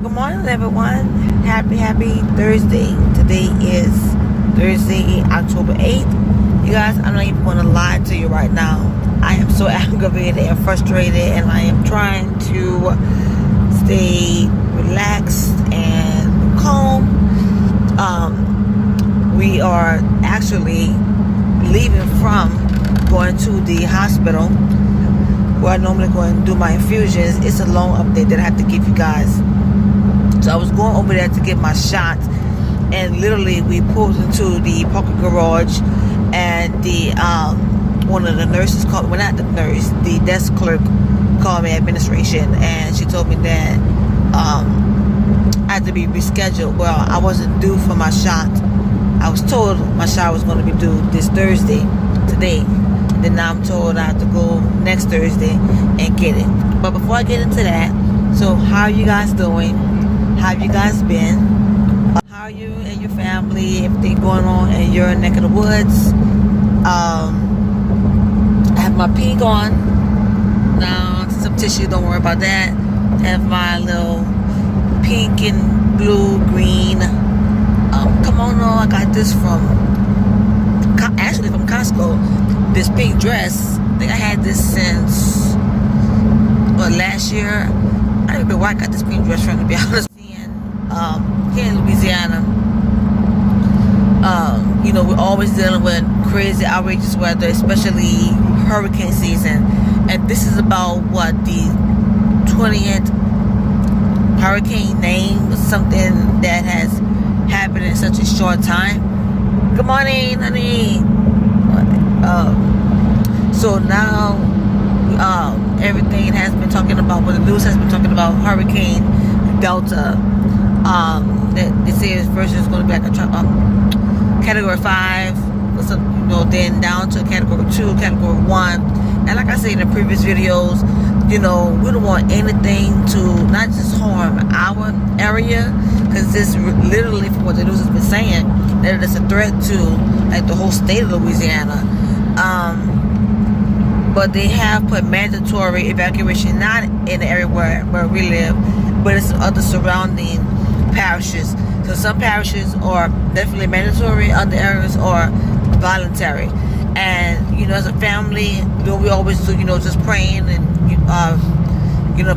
Good morning, everyone. Happy Thursday. Today is Thursday, October 8th. You guys, I'm not even going to lie to you right now. I am so aggravated and frustrated, and I am trying to stay relaxed and calm. We are actually leaving from going to the hospital where I normally go and do my infusions. It's a long update that I have to give you guys. So I was going over there to get my shot, and literally we pulled into the parking garage, and the one of the nurses called, well, not the nurse, the desk clerk called me, administration, and she told me that I had to be rescheduled. Well, I wasn't due for my shot. I was told my shot was going to be due this Thursday, today. Then now I'm told I have to go next Thursday and get it. But before I get into that, so how are you guys doing? How have you guys been? How are you and your family? Everything going on in your neck of the woods? I have my pink on. Now, some tissue, don't worry about that. I have my little pink and blue, green. Come on, I got this from Costco. This pink dress. I think I had this since last year. I don't even know where I got this pink dress from, to be honest. Here in Louisiana, we're always dealing with crazy, outrageous weather, especially hurricane season. And this is about what, the 20th hurricane name, something that has happened in such a short time. Good morning, honey. So now everything has been talking about, what the news has been talking about, Hurricane Delta. They say first it's going to be like a category 5, then down to category 2, category 1. And like I said in the previous videos, we don't want anything to not just harm our area, because this literally, from what the news has been saying, that it's a threat to like the whole state of Louisiana. But they have put mandatory evacuation, not in the area where we live, but it's other surrounding parishes. So some parishes are definitely mandatory, other areas are voluntary. And as a family, we always do, just praying and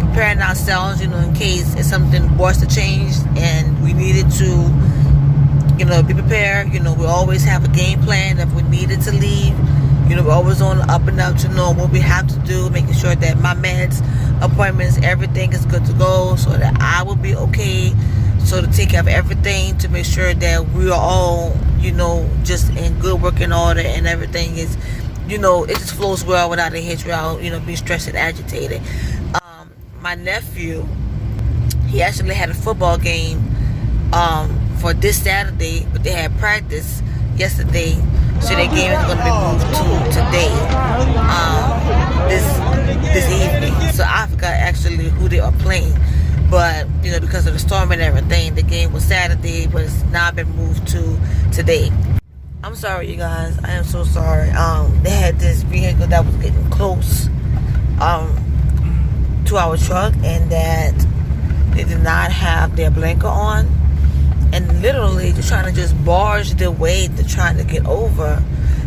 preparing ourselves, in case it's something worse to change and we needed to, be prepared. We always have a game plan if we needed to leave. We're always on the up and up to know what we have to do, making sure that my meds, appointments, everything is good to go, so that I will be okay. So to take care of everything, to make sure that we are all, just in good working order, and everything is, it just flows well without a hitch, without, being stressed and agitated. My nephew, he actually had a football game for this Saturday, but they had practice yesterday, so their game is going to be moved to today, this evening. So I forgot actually who they are playing. But, because of the storm and everything, the game was Saturday, but it's now been moved to today. I'm sorry, you guys. I am so sorry. They had this vehicle that was getting close to our truck, and that they did not have their blinker on. And literally, they're trying to just barge their way to trying to get over.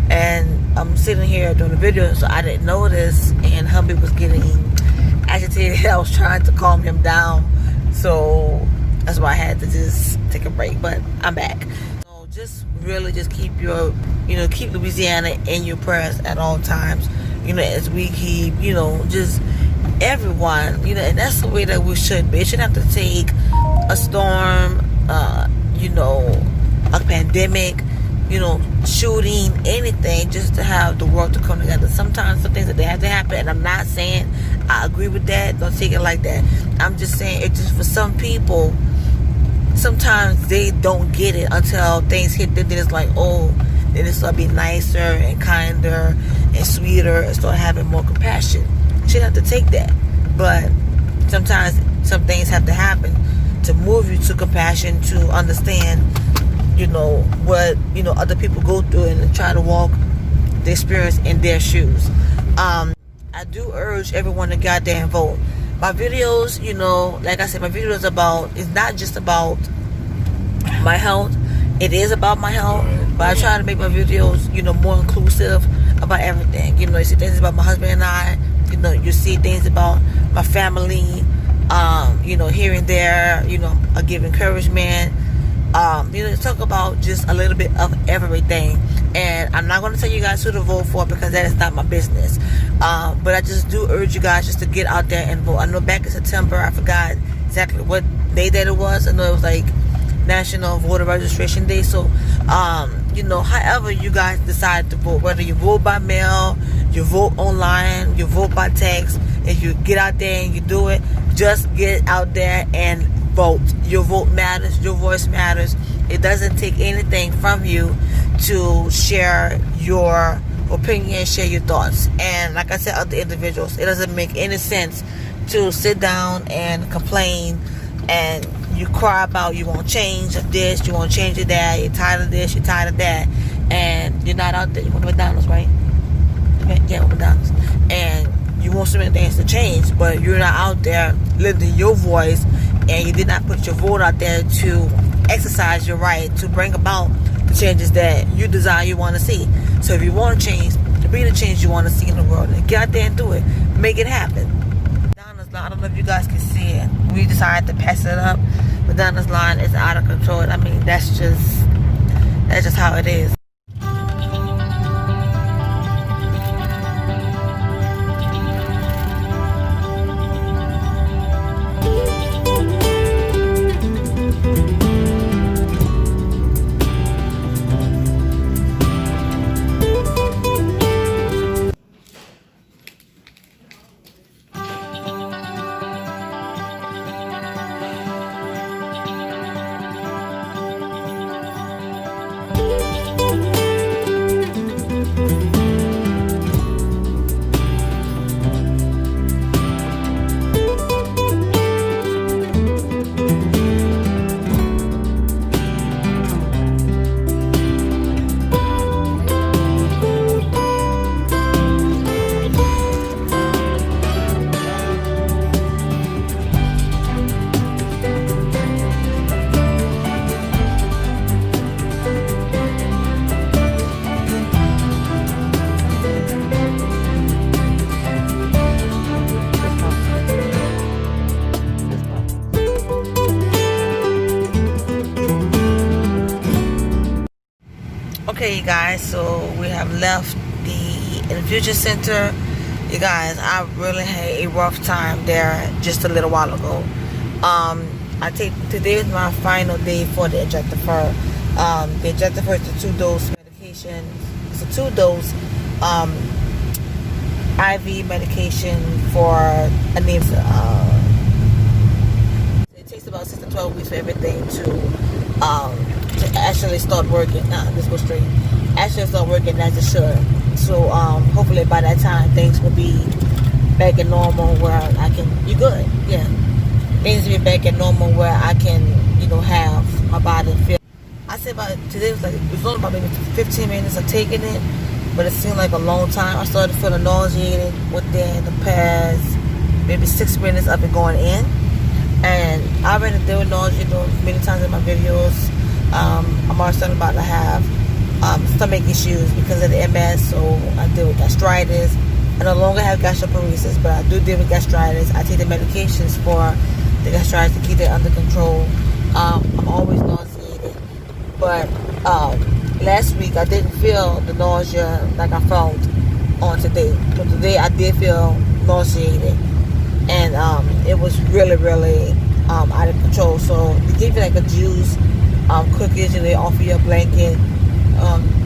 And I'm sitting here doing the video, so I didn't notice, and hubby was getting agitated. I was trying to calm him down, so that's why I had to just take a break, but I'm back. So just really just keep your keep Louisiana in your prayers at all times, as we keep just everyone, and that's the way that we should be. It shouldn't have to take a storm, a pandemic, shooting, anything, just to have the world to come together. Sometimes some things that they have to happen, and I'm not saying I agree with that. Don't take it like that. I'm just saying it's just for some people, sometimes they don't get it until things hit them. Then it's like, then it start being nicer and kinder and sweeter, and start having more compassion. You shouldn't have to take that. But sometimes some things have to happen to move you to compassion, to understand what other people go through, and try to walk the experience in their shoes. I do urge everyone to goddamn vote. my videos, you know, like I said, my videos it's not just about my health. It is about my health, but I try to make my videos, you know, more inclusive about everything. You know, you see things about my husband and I. You know, you see things about my family. You know, here and there. You know, I give encouragement. You know, talk about just a little bit of everything. And I'm not going to tell you guys who to vote for because that is not my business. But I just do urge you guys just to get out there and vote. I know back in September, I forgot exactly what day that it was. I know it was like National Voter Registration Day. So, you know, however you guys decide to vote, whether you vote by mail, you vote online, you vote by text, if you get out there and you do it, just get out there and vote. Your vote matters. Your voice matters. It doesn't take anything from you to share your opinion, share your thoughts. And like I said, other individuals, it doesn't make any sense to sit down and complain and you cry about you want change of this, you want change of that, you're tired of this, you're tired of that, and you're not out there. You want McDonald's, right? Yeah, McDonald's. And you want so many things to change, but you're not out there lifting your voice, and you did not put your vote out there to exercise your right to bring about the changes that you desire, you want to see. So if you want to change, to be the change you want to see in the world, and get out there and do it, make it happen. McDonald's line, I don't know if you guys can see it. We decided to pass it up. McDonald's line is out of control. I mean, that's just how it is. Okay, you guys, so we have left the infusion center. You guys, I really had a rough time there just a little while ago. Today is my final day for the Injectafer. The Injectafer is a 2-dose medication. It's a 2-dose IV medication for anemia. It takes about 6 to 12 weeks for everything to actually start working. Let's go straight. Actually start working as it should. So hopefully by that time things will be back in normal where I can. You good? Yeah. Things will be back in normal where I can, you know, have my body feel. I said about today was it was only about maybe 15 minutes of taking it, but it seemed like a long time. I started feeling nauseated within the past maybe 6 minutes of it going in, and I already dealt with nausea many times in my videos. I'm already starting about to have stomach issues because of the MS, so I deal with gastritis. I no longer have gastroparesis, but I do deal with gastritis. I take the medications for the gastritis to keep it under control. I'm always nauseated, but last week I didn't feel the nausea like I felt on today. But today I did feel nauseated, and it was really, really out of control. So they give you like a juice, cookies, and they offer you a blanket.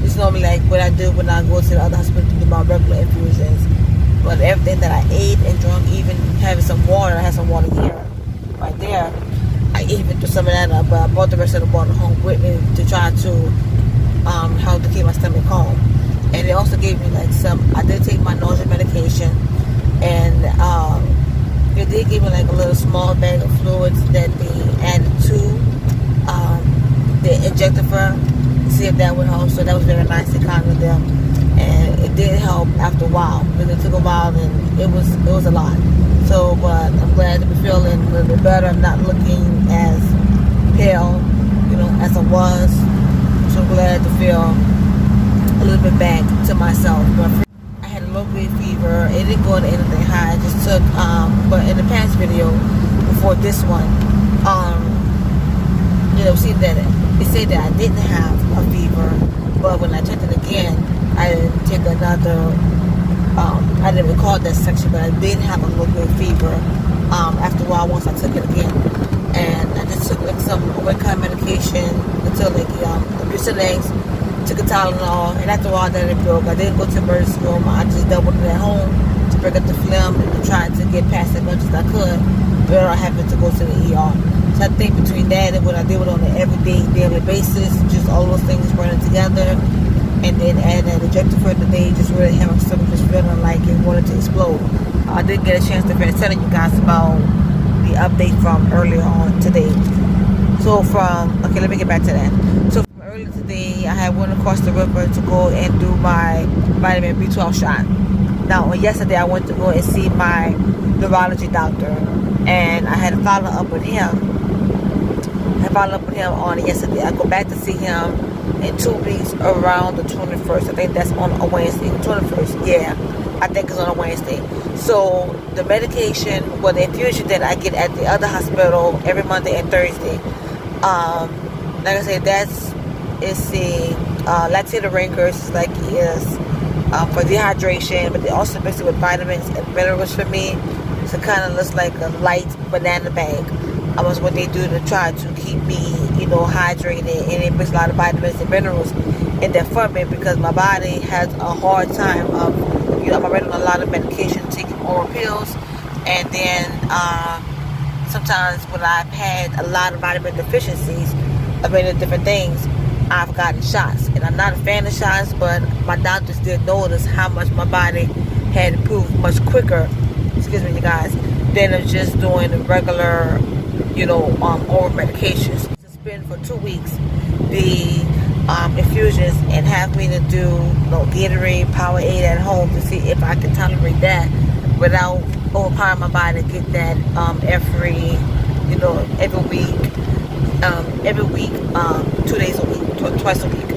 It's normally like what I do when I go to the other hospital to do my regular infusions. But everything that I ate and drank, even having some water, I had some water here, right there. I even threw some of that up, but I brought the rest of the water home with me to try to help to keep my stomach calm. And they also gave me like I did take my nausea medication, and they did give me like a little small bag of fluids that they added to the Injectafer to see if that would help. So that was very nice and kind of them, and it did help after a while. But it took a while, and it was a lot. So, but I'm glad to be feeling a little bit better. I'm not looking as pale, as I was. So glad to feel a little bit back to myself. But I had a low-grade fever. It didn't go to anything high. I just took, but in the past video, before this one, see that it said that I didn't have a fever, but when I checked it again, I didn't take another, I didn't record that section, but I did have a low-grade fever after a while once I took it again. And I just took like some over-the-counter medication until like the Mucinex, took a Tylenol, and after a while that it broke. I didn't go to the emergency room. I just doubled it at home to break up the phlegm and tried to get past as much as I could, but I happened to go to the ER. So I think between that and what I deal with on an everyday, daily basis, just all those things running together, and then adding that injector for the day, just really having something just feeling like it wanted to explode. I did get a chance to finish telling you guys about the update from earlier on today. So okay, let me get back to that. So from earlier today, I had went across the river to go and do my vitamin B12 shot. Now, on yesterday, I went to go and see my neurology doctor, and I had to follow up with him. I followed up with him on yesterday. I go back to see him in 2 weeks around the 21st. I think that's on a Wednesday. 21st, yeah. I think it's on a Wednesday. So the medication, the infusion that I get at the other hospital every Monday and Thursday, like I said, it's the lactated rinkers, for dehydration, but they also mix it with vitamins and minerals for me. So it kind of looks like a light banana bag. Was what they do to try to keep me, hydrated, and it brings a lot of vitamins and minerals in there for me because my body has a hard time of, I'm already on a lot of medication, taking oral pills, and then sometimes when I've had a lot of vitamin deficiencies of many different things, I've gotten shots, and I'm not a fan of shots, but my doctors did notice how much my body had improved much quicker, excuse me, you guys, than of just doing the regular oral medications. Suspend for 2 weeks the infusions and have me to do Gatorade, Powerade at home to see if I can tolerate that without overpowering my body to get that every week, 2 days a week, twice a week.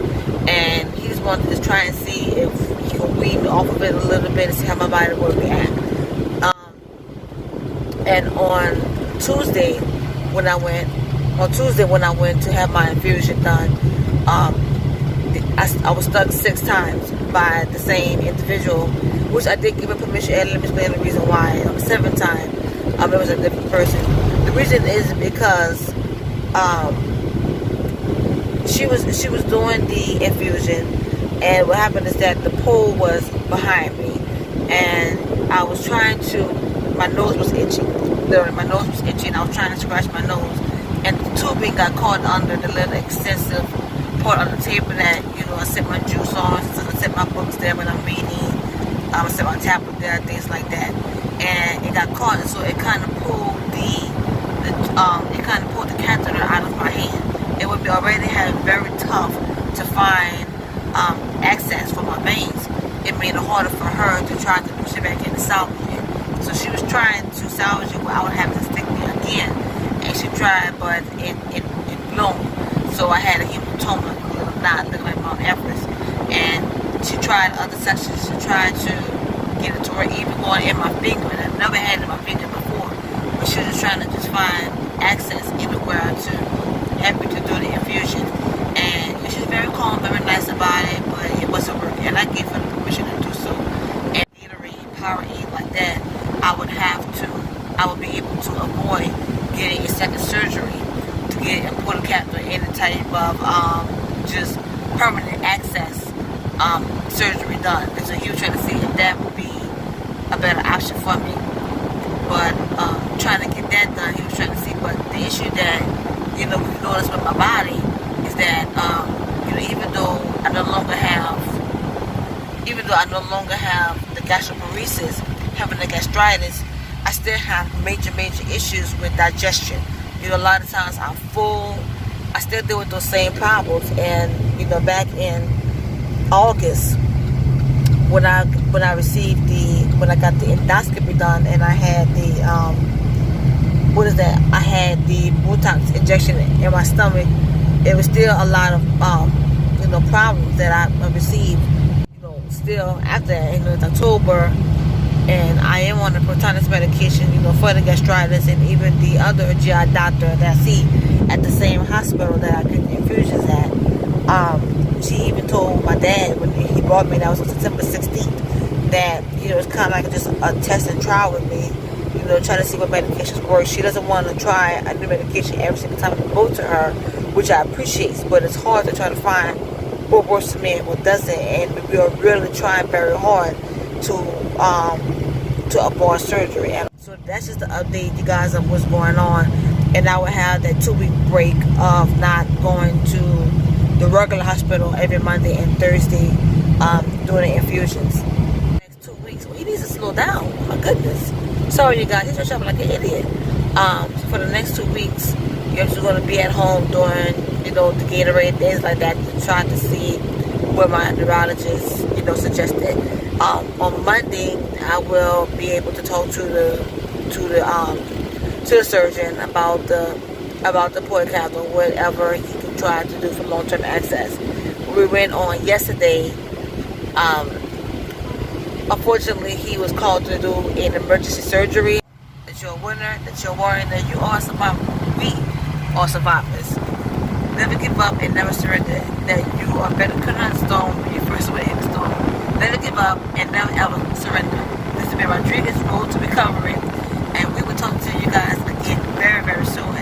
And he just wanted to try and see if he could wean me off of it a little bit and see how my body would react. And on Tuesday when I went to have my infusion done, I was stuck 6 times by the same individual, which I did give him permission, and let me explain the reason why. On the 7th time, it was a different person. The reason is because she was doing the infusion, and what happened is that the pole was behind me, and I was trying to, my nose was itchy. Literally, my nose was itchy, and I was trying to scratch my nose, and the tubing got caught under the little extensive part on the table that, I set my juice on, I set my books there when I'm reading, I set my tablet there, things like that, and it got caught, so it kind of pulled the catheter out of my hand. It would be already very tough to find access for my veins. It made it harder for her to try to push it back in and salvage it. So she was trying to salvage it without having to stick me again, and she tried, but it bloomed. So I had a hematoma, a little knot looking like Mount Everest, and she tried other sections to try to get it to where even going in my finger, and I've never had it in my finger before, but she was just trying to just find access anywhere to help me to do the infusion. And she's very calm, very nice about it, but it wasn't working, and I gave her the permission to do so. And Gatorade, Powerade like that, I would be able to avoid getting a second surgery to get a portal catheter, any type of just permanent access surgery done. And so he was trying to see if that would be a better option for me. But trying to get that done, he was trying to see. But the issue that we notice with my body is that even though I no longer have the gastroparesis, having the gastritis, I still have major issues with digestion. A lot of times I'm full. I still deal with those same problems. And back in August, when I when I received when I got the endoscopy done, and I had the I had the Botox injection in my stomach. It was still a lot of problems that I received. Still after that, it's October, and I am on the Protonix medication, for the gastritis, and even the other GI doctor that I see at the same hospital that I get infusions at. She even told my dad when he brought me, that was on September 16th, that it's kind of like just a test and trial with me, trying to see what medications work. She doesn't want to try a new medication every single time I go to her, which I appreciate, but it's hard to try to find what works for me and what doesn't, and we are really trying very hard to avoid surgery. And so that's just the update, you guys, of what's going on. And I will have that 2-week break of not going to the regular hospital every Monday and Thursday doing the infusions. Next 2 weeks, well, he needs to slow down. Oh my goodness. Sorry, you guys, he's shopping like an idiot. So for the next 2 weeks, you're just going to be at home doing, the Gatorade, things like that, trying to see what my neurologist, suggested. On Monday, I will be able to talk to the surgeon about the port catheter, whatever he can try to do for long-term access. We went on yesterday. Unfortunately, he was called to do an emergency surgery. That you're a winner, that you're worrying, that you are survivors. We are survivors. Never give up and never surrender. That you are better cut on stone when you first went in the stone. Never give up and never ever surrender. This has been Rodriguez Road to Recovery, and we will talk to you guys again very, very soon.